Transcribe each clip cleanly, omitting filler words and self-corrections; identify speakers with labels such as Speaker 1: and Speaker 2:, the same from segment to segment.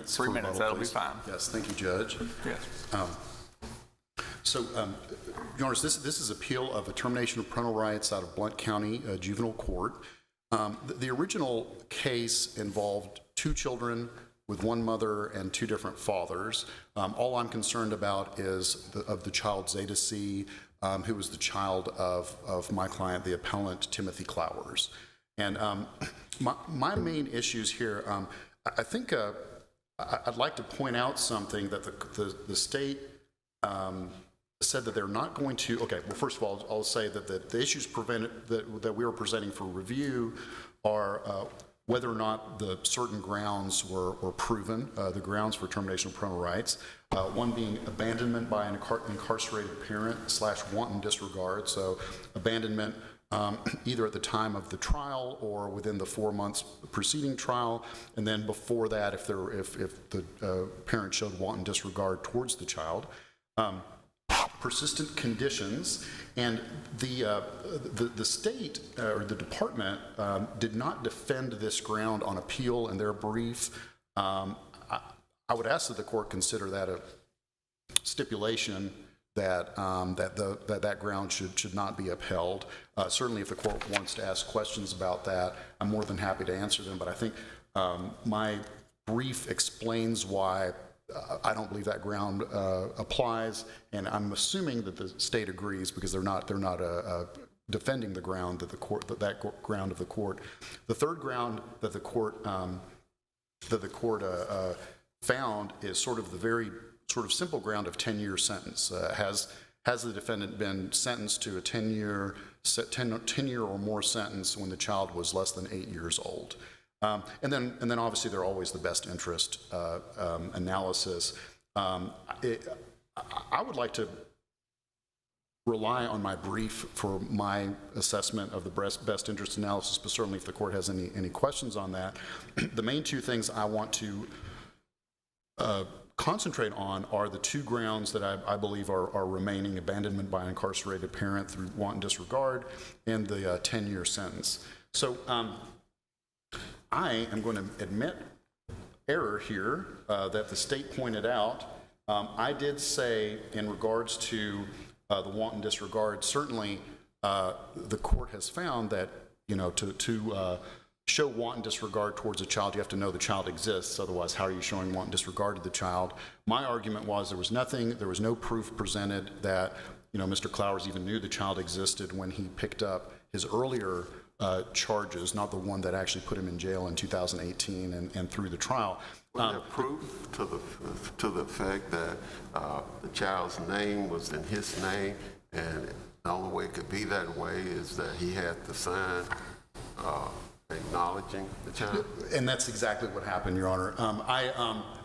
Speaker 1: minutes.
Speaker 2: 3 minutes,
Speaker 1: rebuttal,
Speaker 2: that'll be
Speaker 1: please.
Speaker 2: fine.
Speaker 1: Yes, thank you, Judge.
Speaker 2: Yes.
Speaker 1: So, Your Honor, this is appeal of a termination of parental rights out of Blount County Juvenile Court. The original case involved 2 children with 1 mother and 2 different fathers. All I'm concerned about is the child Zayda C, who was the child of my client, the appellant Timothy Clowers. And my main issues here, I think I'd like to point out something that the state said that they're not going to. Okay, well, first of all, I'll say that the issues that we are presenting for review are whether or not the certain grounds were proven, the grounds for termination of parental rights. One being abandonment by an incarcerated parent / wanton disregard. So abandonment either at the time of the trial or within the 4 months preceding trial, and then before that if the parent showed wanton disregard towards the child. Persistent conditions, and the state or the department did not defend this ground on appeal in their brief. I would ask that the court consider that a stipulation that that ground should not be upheld. Certainly, if the court wants to ask questions about that, I'm more than happy to answer them. But I think my brief explains why I don't believe that ground applies, and I'm assuming that the state agrees because they're not defending the ground that that ground of the court. The third ground that the court found is sort of the very simple ground of 10-year sentence. Has the defendant been sentenced to a 10-year or more sentence when the child was less than 8 years old? And then obviously they're always the best interest analysis. I would like to rely on my brief for my assessment of the best interest analysis, but certainly if the court has any questions on that. The main 2 things I want to concentrate on are the 2 grounds that I believe are remaining: abandonment by an incarcerated parent through wanton disregard and the 10-year sentence. So I am going to admit error here that the state pointed out. I did say in regards to the wanton disregard, certainly the court has found that, to show wanton disregard towards a child, you have to know the child exists. Otherwise, how are you showing wanton disregard to the child? My argument was there was no proof presented that, Mr. Clowers even knew the child existed when he picked up his earlier charges, not the one that actually put him in jail in 2018 and through the trial.
Speaker 3: Was there proof to the fact that the child's name was in his name, and the only way it could be that way is that he had to sign acknowledging the child?
Speaker 1: And that's exactly what happened, Your Honor.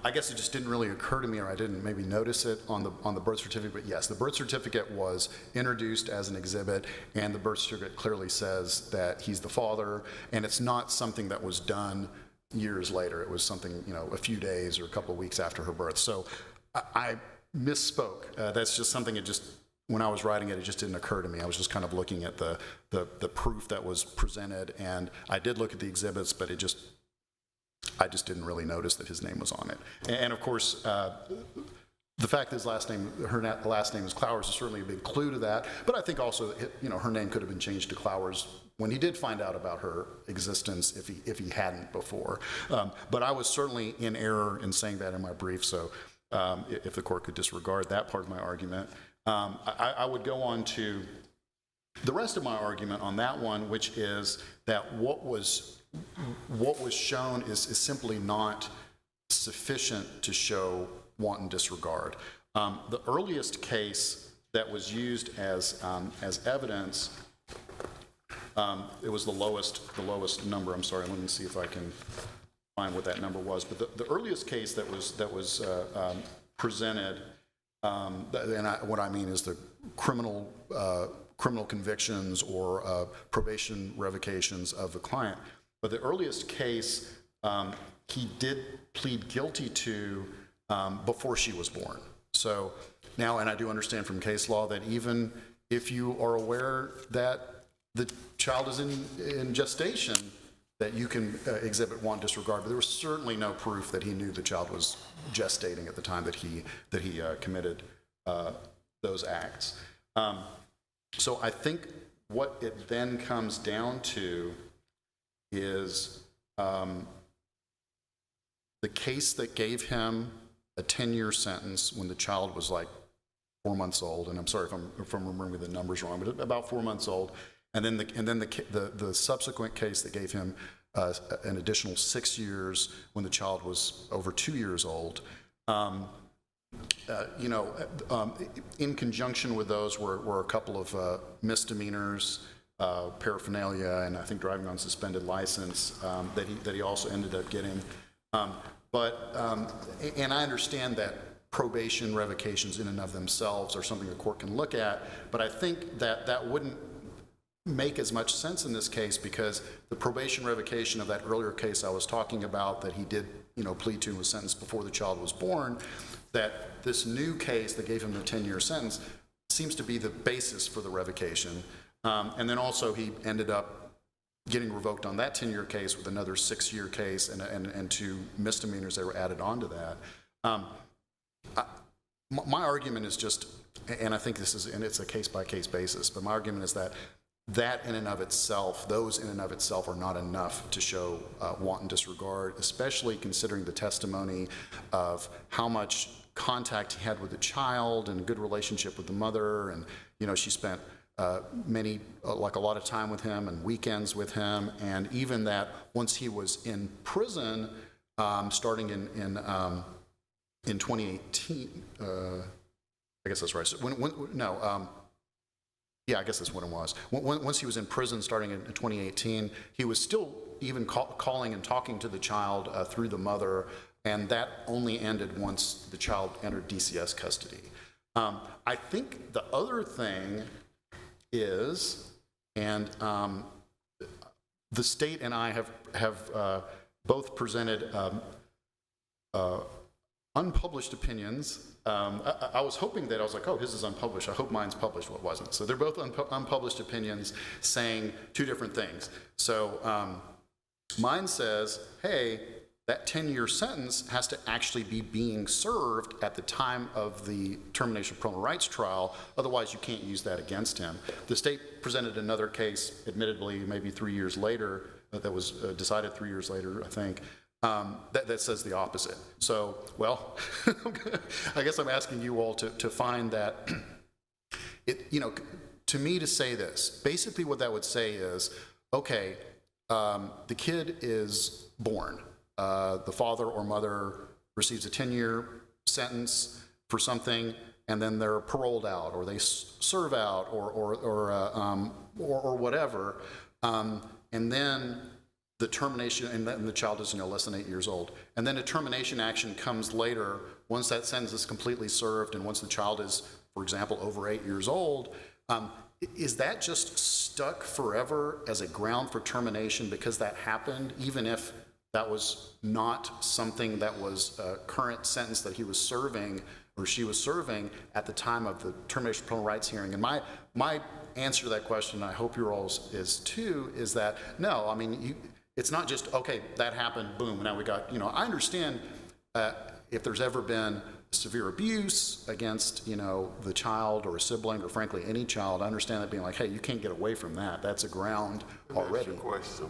Speaker 1: I guess it just didn't really occur to me, or I didn't maybe notice it on the birth certificate. But yes, the birth certificate was introduced as an exhibit, and the birth certificate clearly says that he's the father, and it's not something that was done years later. It was something, a few days or a couple of weeks after her birth. So I misspoke. That's just something when I was writing it, it just didn't occur to me. I was just kind of looking at the proof that was presented, and I did look at the exhibits, but I just didn't really notice that his name was on it. And of course, the fact that her last name is Clowers is certainly a big clue to that. But I think also, her name could have been changed to Clowers when he did find out about her existence, if he hadn't before. But I was certainly in error in saying that in my brief. So if the court could disregard that part of my argument. I would go on to the rest of my argument on that one, which is that what was shown is simply not sufficient to show wanton disregard. The earliest case that was used as evidence, it was the lowest number. I'm sorry, let me see if I can find what that number was. But the earliest case that was presented. What I mean is the criminal convictions or probation revocations of the client. But the earliest case he did plead guilty to before she was born. So now, and I do understand from case law that even if you are aware that the child is in gestation, that you can exhibit want disregard, but there was certainly no proof that he knew the child was gestating at the time that he committed those acts. So I think what it then comes down to is the case that gave him a 10-year sentence when the child was like 4 months old, and I'm sorry if I'm remembering the numbers wrong, but about 4 months old, and then the subsequent case that gave him an additional 6 years when the child was over 2 years old. In conjunction with those were a couple of misdemeanors, paraphernalia, and I think driving on suspended license that he also ended up getting. And I understand that probation revocations in and of themselves are something the court can look at, but I think that wouldn't make as much sense in this case because the probation revocation of that earlier case I was talking about that he did, plead to and was sentenced before the child was born, that this new case that gave him the 10-year sentence seems to be the basis for the revocation. And then also he ended up getting revoked on that 10-year case with another 6-year case and 2 misdemeanors that were added onto that. My argument is just, and I think it's a case-by-case basis, but my argument is that in and of itself, those in and of itself are not enough to show wanton disregard, especially considering the testimony of how much contact he had with the child and a good relationship with the mother, and she spent a lot of time with him and weekends with him, and even that once he was in prison, starting in 2018, I guess that's right. So I guess that's what it was. Once he was in prison starting in 2018, he was still even calling and talking to the child through the mother, and that only ended once the child entered DCS custody. I think the other thing is, and the state and I have both presented unpublished opinions. I was hoping that, I was like, oh, his is unpublished. I hope mine's published. Well, it wasn't. So they're both unpublished opinions saying 2 different things. So mine says, hey, that 10-year sentence has to actually be being served at the time of the termination of parental rights trial. Otherwise, you can't use that against him. The state presented another case, admittedly, maybe 3 years later, that was decided 3 years later, I think, that says the opposite. So, well, I guess I'm asking you all to find that, to me to say this, basically what that would say is, okay, the kid is born. The father or mother receives a 10-year sentence for something, and then they're paroled out, or they serve out, or whatever, and then the termination, and the child is less than 8 years old, and then a termination action comes later once that sentence is completely served, and once the child is, for example, over 8 years old. Is that just stuck forever as a ground for termination because that happened, even if that was not something that was a current sentence that he was serving or she was serving at the time of the termination of parental rights hearing? And my answer to that question, and I hope your all's is too, is that no, I mean, it's not just, okay, that happened, boom, now we got, I understand if there's ever been severe abuse against, the child or a sibling or frankly any child, I understand that being like, hey, you can't get away from that. That's a ground already.
Speaker 3: That's your question.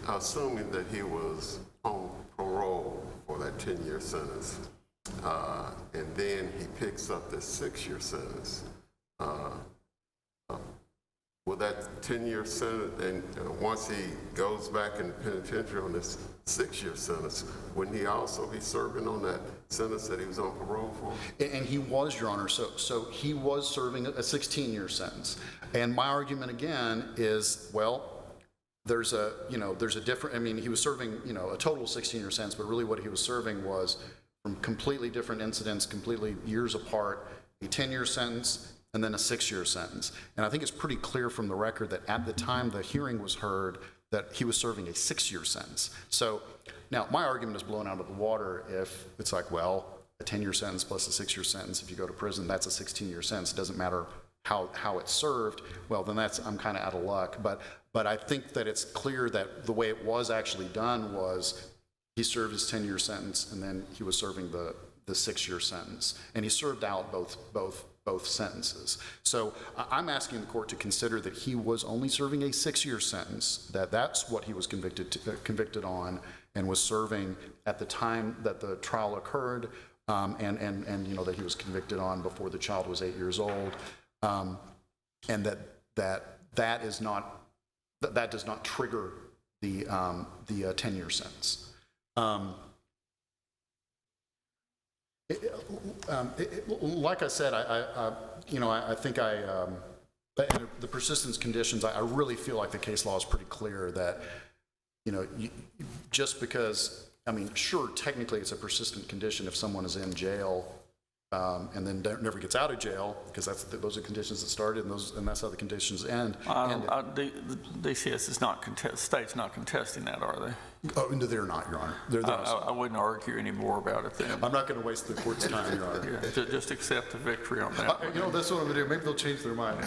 Speaker 3: Now assuming that he was on parole for that 10-year sentence, and then he picks up the 6-year sentence, will that 10-year sentence, and once he goes back in the penitentiary on this 6-year sentence, wouldn't he also be serving on that sentence that he was on parole for?
Speaker 1: And he was, Your Honor. So he was serving a 16-year sentence. And my argument again is, well, there's a different, I mean, he was serving, a total 16-year sentence, but really what he was serving was from completely different incidents, completely years apart, a 10-year sentence and then a 6-year sentence. And I think it's pretty clear from the record that at the time the hearing was heard that he was serving a 6-year sentence. So now my argument is blown out of the water if it's like, well, a 10-year sentence plus a 6-year sentence, if you go to prison, that's a 16-year sentence. It doesn't matter how it's served, well, then I'm kind of out of luck. But I think that it's clear that the way it was actually done was he served his 10-year sentence, and then he was serving the 6-year sentence, and he served out both sentences. So I'm asking the court to consider that he was only serving a 6-year sentence, that's what he was convicted on, and was serving at the time that the trial occurred, and you know, that he was convicted on before the child was 8 years old, and that does not trigger the 10-year sentence. Like I said, I think the persistence conditions, I really feel like the case law is pretty clear that, you know, just because, I mean, sure, technically it's a persistent condition if someone is in jail and then never gets out of jail, because those are conditions that started, and that's how the conditions end.
Speaker 2: The DCS is not state's not contesting that, are they?
Speaker 1: Oh, no, they're not, Your Honor.
Speaker 2: I wouldn't argue any more about it then.
Speaker 1: I'm not going to waste the court's time, Your Honor.
Speaker 2: Yeah, just accept the victory on that.
Speaker 1: You know, that's what I'm going to do. Maybe they'll change their mind.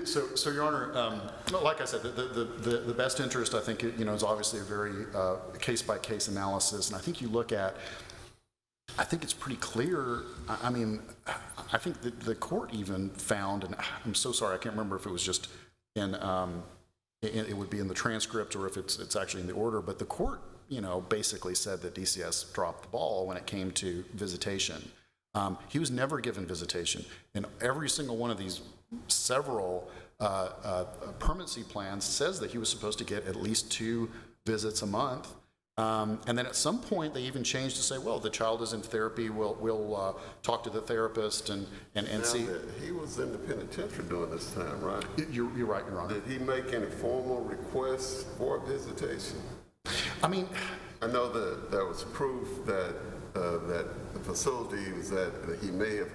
Speaker 1: So, Your Honor, like I said, the best interest, I think, you know, is obviously a very case-by-case analysis, and I think you look at, I think it's pretty clear. I mean, I think that the court even found, and I'm so sorry, I can't remember if it was just it would be in the transcript or if it's actually in the order, but the court, you know, basically said that DCS dropped the ball when it came to visitation. He was never given visitation. In every single one of these several permanency plans says that he was supposed to get at least 2 visits a month. And then at some point they even changed to say, well, the child is in therapy, we'll talk to the therapist and see.
Speaker 3: He was in the penitentiary during this time, right?
Speaker 1: You're right, Your Honor.
Speaker 3: Did he make any formal requests for visitation?
Speaker 1: I mean,
Speaker 3: I know that there was proof that that the facility was that he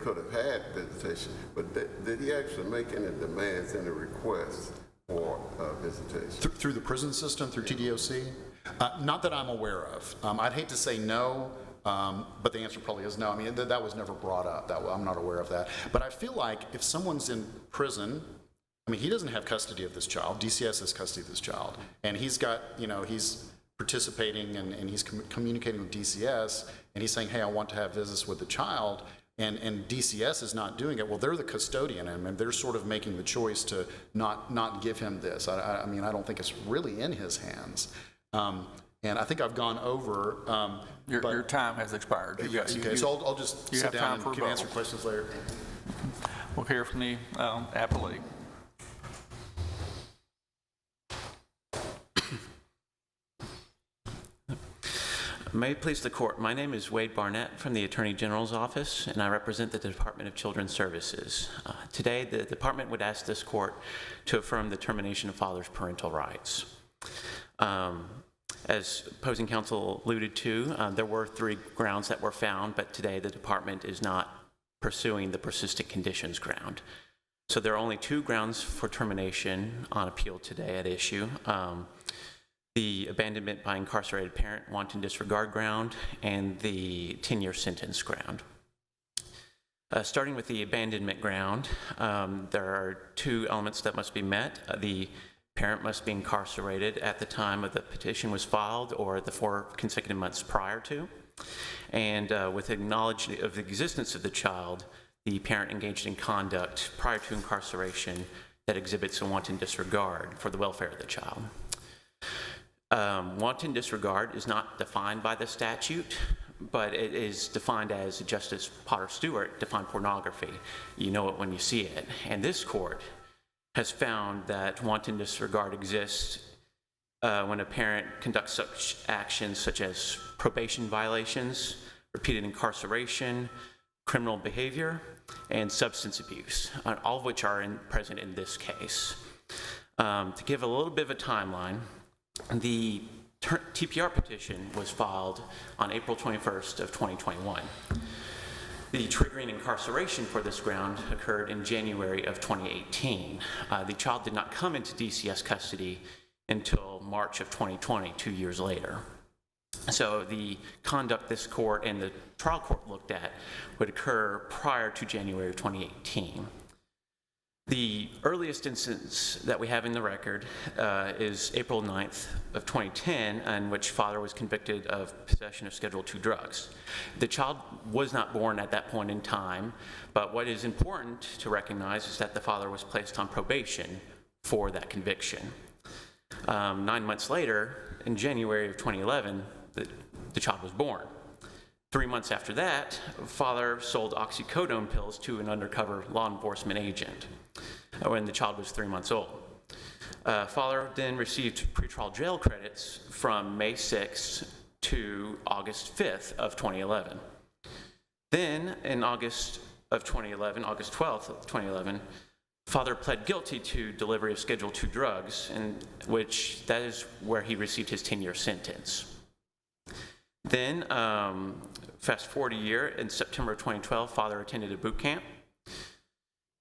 Speaker 3: could have had visitation, but did he actually make any demands, any requests for visitation?
Speaker 1: Through the prison system, through TDOC? Not that I'm aware of. I'd hate to say no, but the answer probably is no. I mean, that was never brought up. I'm not aware of that. But I feel like if someone's in prison, I mean, he doesn't have custody of this child. DCS has custody of this child. And he's got, you know, he's participating and he's communicating with DCS, and he's saying, hey, I want to have visits with the child. And DCS is not doing it. Well, they're the custodian, and they're sort of making the choice to not give him this. I mean, I don't think it's really in his hands. And I think I've gone over.
Speaker 2: Your time has expired.
Speaker 1: Okay, so I'll just sit down and can answer questions later.
Speaker 2: We'll hear from the appellee.
Speaker 4: May it please the court, my name is Wade Barnett from the Attorney General's Office, and I represent the Department of Children's Services. Today, the department would ask this court to affirm the termination of father's parental rights. As opposing counsel alluded to, there were 3 grounds that were found, but today the department is not pursuing the persistent conditions ground. So there are only 2 grounds for termination on appeal today at issue. The abandonment by incarcerated parent, wanton disregard ground, and the 10-year sentence ground. Starting with the abandonment ground, there are 2 elements that must be met. The parent must be incarcerated at the time of the petition was filed or the 4 consecutive months prior to. And with acknowledgement of the existence of the child, the parent engaged in conduct prior to incarceration that exhibits a wanton disregard for the welfare of the child. Wanton disregard is not defined by the statute, but it is defined as Justice Potter Stewart defined pornography. You know it when you see it. And this court has found that wanton disregard exists when a parent conducts such actions such as probation violations, repeated incarceration, criminal behavior, and substance abuse, all of which are present in this case. To give a little bit of a timeline, the TPR petition was filed on April 21st of 2021. The triggering incarceration for this ground occurred in January of 2018. The child did not come into DCS custody until March of 2020, 2 years later. So the conduct this court and the trial court looked at would occur prior to January of 2018. The earliest instance that we have in the record is April 9th of 2010, in which father was convicted of possession of Schedule II drugs. The child was not born at that point in time, but what is important to recognize is that the father was placed on probation for that conviction. 9 months later, in January of 2011, the child was born. 3 months after that, father sold oxycodone pills to an undercover law enforcement agent when the child was 3 months old. Father then received pretrial jail credits from May 6th to August 5th of 2011. Then, in August 12th of 2011, father pled guilty to delivery of Schedule II drugs, that is where he received his 10-year sentence. Then, fast forward a year, in September of 2012, father attended a boot camp.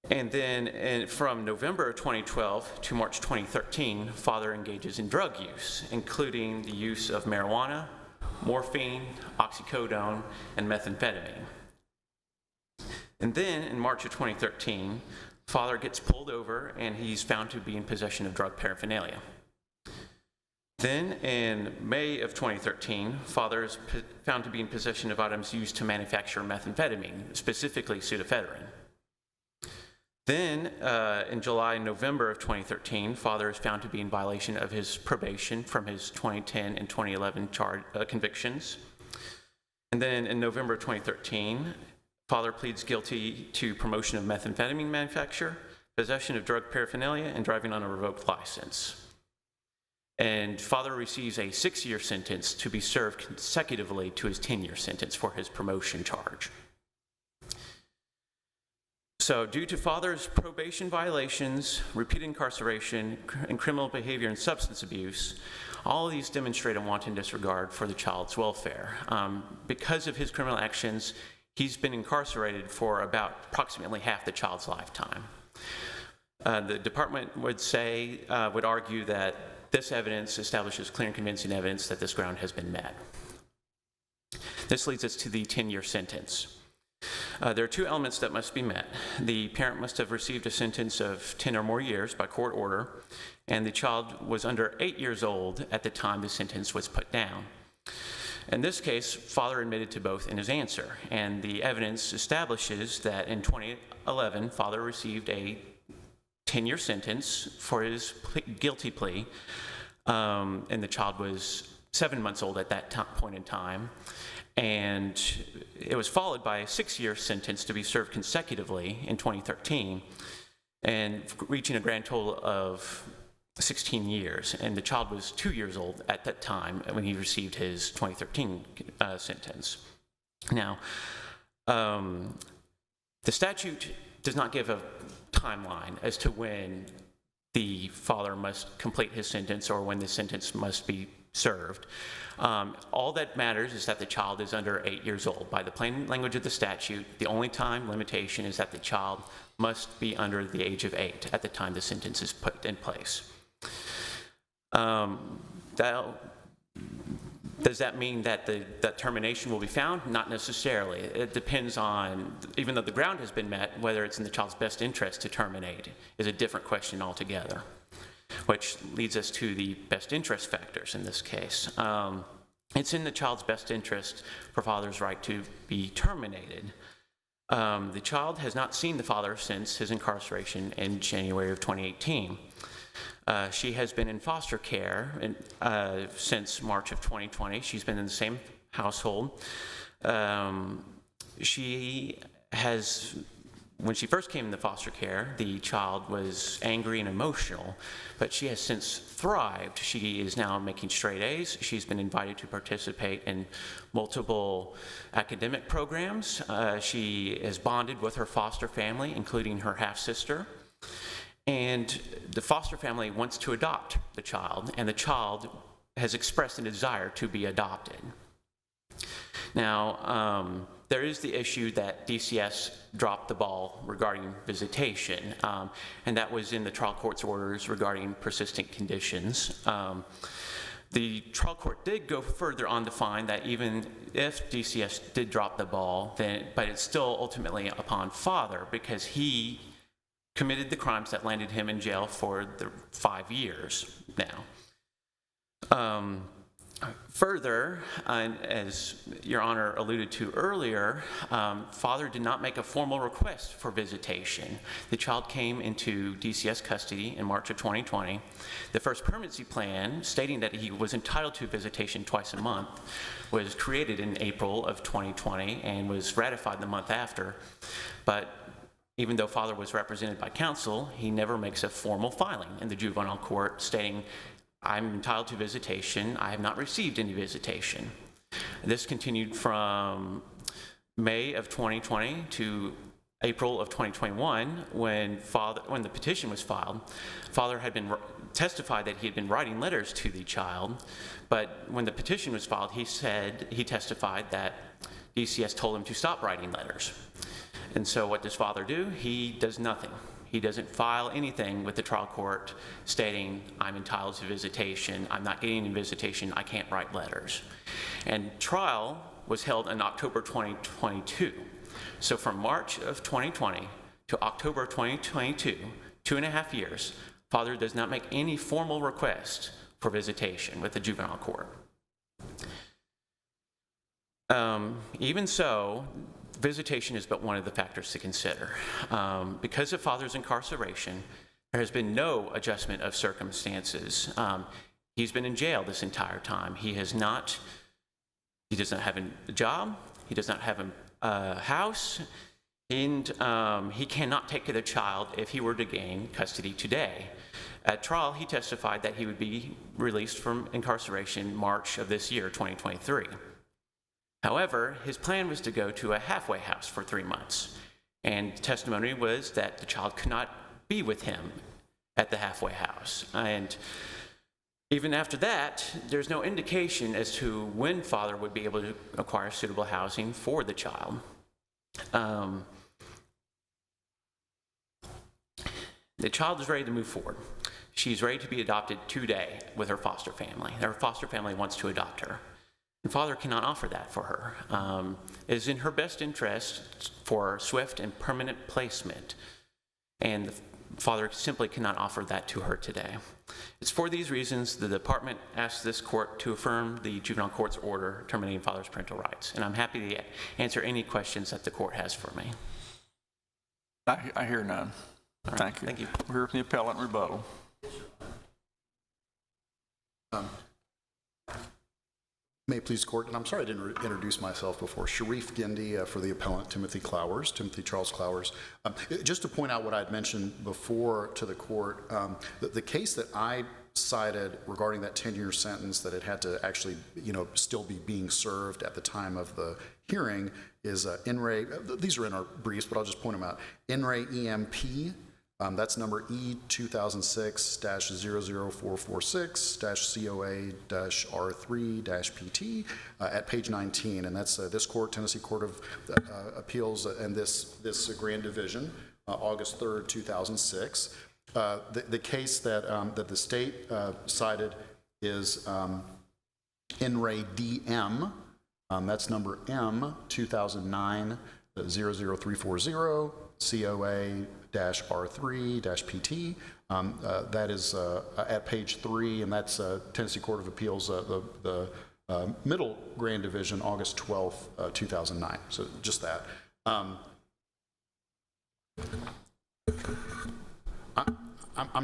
Speaker 4: And then from November of 2012 to March 2013, father engages in drug use, including the use of marijuana, morphine, oxycodone, and methamphetamine. And then in March of 2013, father gets pulled over and he's found to be in possession of drug paraphernalia. Then, in May of 2013, father is found to be in possession of items used to manufacture methamphetamine, specifically pseudoephedrine. Then, in July and November of 2013, father is found to be in violation of his probation from his 2010 and 2011 convictions. And then, in November of 2013, father pleads guilty to promotion of methamphetamine manufacture, possession of drug paraphernalia, and driving on a revoked license. And father receives a 6-year sentence to be served consecutively to his 10-year sentence for his promotion charge. So due to father's probation violations, repeated incarceration, and criminal behavior and substance abuse, all of these demonstrate a wanton disregard for the child's welfare. Because of his criminal actions, he's been incarcerated for approximately half the child's lifetime. The department would argue that this evidence establishes clear and convincing evidence that this ground has been met. This leads us to the 10-year sentence. There are 2 elements that must be met. The parent must have received a sentence of 10 or more years by court order, and the child was under 8 years old at the time the sentence was put down. In this case, father admitted to both in his answer, and the evidence establishes that in 2011, father received a 10-year sentence for his guilty plea, and the child was 7 months old at that point in time, and it was followed by a 6-year sentence to be served consecutively in 2013, and reaching a grand total of 16 years, and the child was 2 years old at that time when he received his 2013 sentence. Now, the statute does not give a timeline as to when the father must complete his sentence or when the sentence must be served. All that matters is that the child is under 8 years old. By the plain language of the statute, the only time limitation is that the child must be under the age of 8 at the time the sentence is put in place. Does that mean that that termination will be found? Not necessarily. It depends on, even though the ground has been met, whether it's in the child's best interest to terminate is a different question altogether, which leads us to the best interest factors in this case. It's in the child's best interest for father's right to be terminated. The child has not seen the father since his incarceration in January of 2018. She has been in foster care since March of 2020. She's been in the same household. When she first came into foster care, the child was angry and emotional, but she has since thrived. She is now making straight A's. She's been invited to participate in multiple academic programs. She is bonded with her foster family, including her half-sister. And the foster family wants to adopt the child, and the child has expressed a desire to be adopted. Now, there is the issue that DCS dropped the ball regarding visitation, and that was in the trial court's orders regarding persistent conditions. The trial court did go further on to find that even if DCS did drop the ball, but it's still ultimately upon father, because he committed the crimes that landed him in jail for the 5 years now. Further, as Your Honor alluded to earlier, father did not make a formal request for visitation. The child came into DCS custody in March of 2020. The first permanency plan stating that he was entitled to visitation twice a month was created in April of 2020 and was ratified the month after. But even though father was represented by counsel, he never makes a formal filing in the juvenile court stating, I'm entitled to visitation. I have not received any visitation. This continued from May of 2020 to April of 2021 when the petition was filed. Father had been testified that he had been writing letters to the child, but when the petition was filed, he testified that DCS told him to stop writing letters. And so what does father do? He does nothing. He doesn't file anything with the trial court stating, I'm entitled to visitation, I'm not getting any visitation, I can't write letters. And trial was held in October 2022. So from March of 2020 to October of 2022, 2.5 years, father does not make any formal request for visitation with the juvenile court. Even so, visitation is but one of the factors to consider. Because of father's incarceration, there has been no adjustment of circumstances. He's been in jail this entire time. He does not have a job, he does not have a house, and he cannot take care of the child if he were to gain custody today. At trial, he testified that he would be released from incarceration March of this year, 2023. However, his plan was to go to a halfway house for 3 months, and testimony was that the child could not be with him at the halfway house. And even after that, there's no indication as to when father would be able to acquire suitable housing for the child. The child is ready to move forward. She's ready to be adopted today with her foster family. Her foster family wants to adopt her. And father cannot offer that for her. It is in her best interest for swift and permanent placement, and the father simply cannot offer that to her today. It's for these reasons the department asks this court to affirm the juvenile court's order terminating father's parental rights, and I'm happy to answer any questions that the court has for me.
Speaker 2: I hear none.
Speaker 4: Right,
Speaker 2: Thank you.
Speaker 4: thank you.
Speaker 2: We'll hear from the appellant in rebuttal.
Speaker 1: May it please court, and I'm sorry I didn't introduce myself before. Sharif Gindi for the appellant, Timothy Charles Clowers. Just to point out what I'd mentioned before to the court, the case that I cited regarding that 10-year sentence that it had to actually, still be being served at the time of the hearing is these are in our briefs, but I'll just point them out. EMP. That's number E2006-00446-COA-R3-PT at page 19, and that's this court, Tennessee Court of Appeals, and this Grand Division, August 3rd, 2006. The case that the state cited is DM. That's number M 2009-00340. COA-R3-PT. That is at page 3, and that's Tennessee Court of Appeals, the Middle Grand Division, August 12th, 2009. So just that. I'm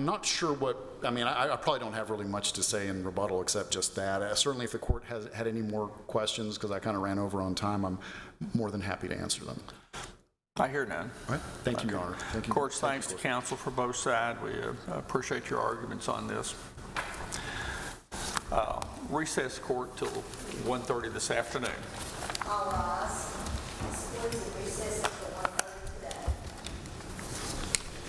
Speaker 1: not sure I probably don't have really much to say in rebuttal except just that. Certainly if the court has had any more questions, because I kind of ran over on time, I'm more than happy to answer them.
Speaker 2: I hear none.
Speaker 1: All right. Thank you, Your Honor. Thank you.
Speaker 2: Court's thanks to counsel for both sides. We appreciate your arguments on this. Recess court till 1:30 this afternoon.
Speaker 5: All right.